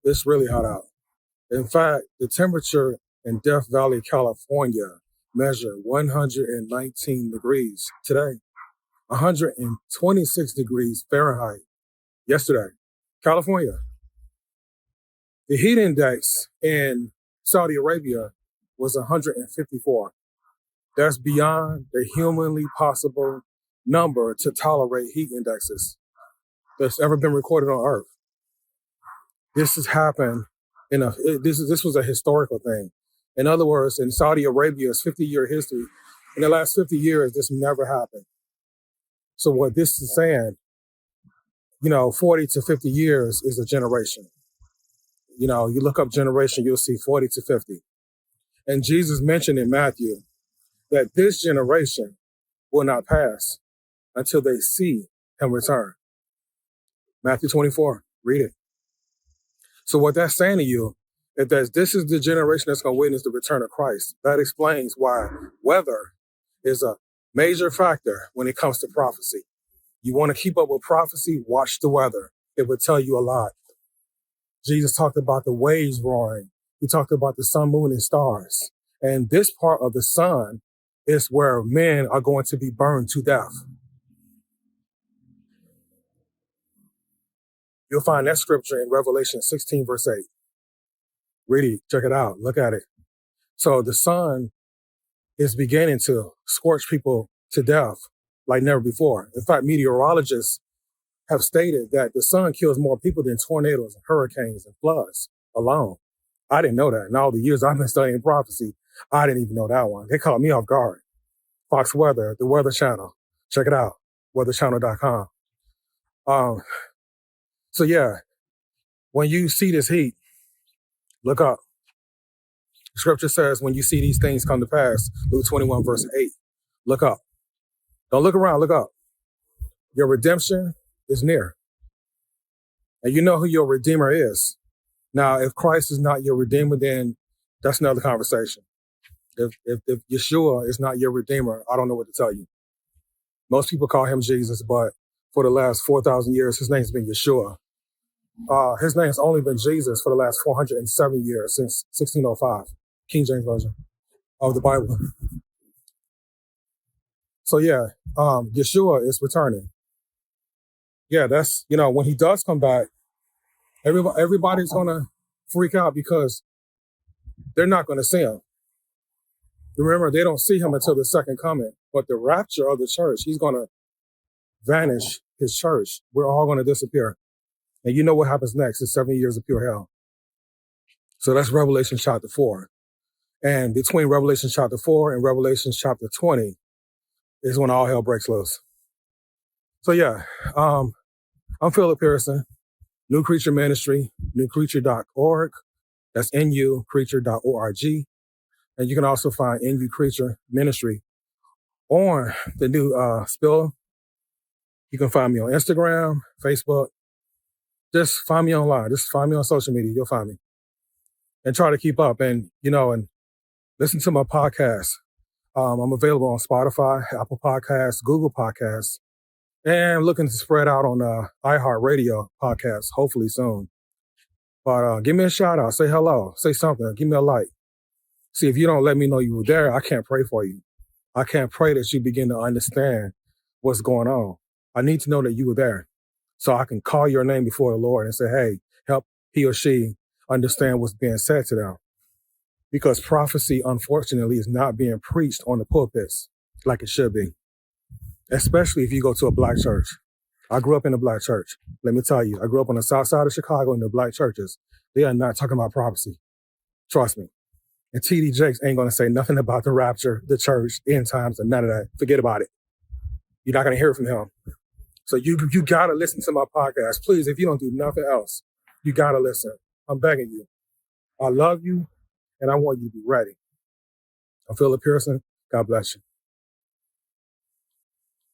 It's really hot out. In fact, the temperature in Death Valley, California measured 119 degrees today, 126 degrees Fahrenheit yesterday. California. The heat index in Saudi Arabia was 154. That's beyond the humanly possible number to tolerate heat indexes that's ever been recorded on Earth. This has happened this was a historical thing. In other words, in Saudi Arabia's 50-year history, in the last 50 years, this never happened. So what this is saying, 40 to 50 years is a generation. You look up generation, you'll see 40 to 50. And Jesus mentioned in Matthew that this generation will not pass until they see him return. Matthew 24, read it. So what that's saying to you is that this is the generation that's going to witness the return of Christ. That explains why weather is a major factor when it comes to prophecy. You want to keep up with prophecy, watch the weather. It will tell you a lot. Jesus talked about the waves roaring. He talked about the sun, moon, and stars. And this part of the sun is where men are going to be burned to death. You'll find that scripture in Revelation 16, verse 8. Read it, check it out, look at it. So the sun is beginning to scorch people to death like never before. In fact, meteorologists have stated that the sun kills more people than tornadoes and hurricanes and floods alone. I didn't know that. In all the years I've been studying prophecy, I didn't even know that one. They caught me off guard. Fox Weather, the Weather Channel. Check it out, weatherchannel.com. So yeah, when you see this heat, look up. Scripture says when you see these things come to pass, Luke 21, verse 8, look up. Don't look around, look up. Your redemption is near. And you know who your Redeemer is. Now, if Christ is not your Redeemer, then that's another conversation. If Yeshua is not your Redeemer, I don't know what to tell you. Most people call him Jesus, but for the last 4,000 years, his name's been Yeshua. His name's only been Jesus for the last 407 years, since 1605, King James Version of the Bible. So yeah, Yeshua is returning. Yeah, that's, when he does come back, everybody's going to freak out because they're not going to see him. Remember, they don't see him until the second coming. But the rapture of the church, he's going to vanish his church. We're all going to disappear. And you know what happens next? It's 70 years of pure hell. So that's Revelation chapter 4. And between Revelation chapter 4 and Revelation chapter 20 is when all hell breaks loose. So yeah, I'm Philip Pearson, New Creature Ministry, newcreature.org. That's nucreature.org. And you can also find NU Creature Ministry on the new spill. You can find me on Instagram, Facebook. Just find me online. Just find me on social media. You'll find me. And try to keep up and listen to my podcast. I'm available on Spotify, Apple Podcasts, Google Podcasts, and looking to spread out on iHeartRadio podcasts, hopefully soon. But give me a shout out. Say hello. Say something. Give me a like. See, if you don't let me know you were there, I can't pray for you. I can't pray that you begin to understand what's going on. I need to know that you were there so I can call your name before the Lord and say, hey, help he or she understand what's being said to them. Because prophecy, unfortunately, is not being preached on the pulpits like it should be, especially if you go to a black church. I grew up in a black church. Let me tell you, I grew up on the south side of Chicago in the black churches. They are not talking about prophecy. Trust me. And T.D. Jakes ain't going to say nothing about the rapture, the church, end times, and none of that. Forget about it. You're not going to hear from him. So you got to listen to my podcast. Please, if you don't do nothing else, you got to listen. I'm begging you. I love you, and I want you to be ready. I'm Philip Pearson. God bless you.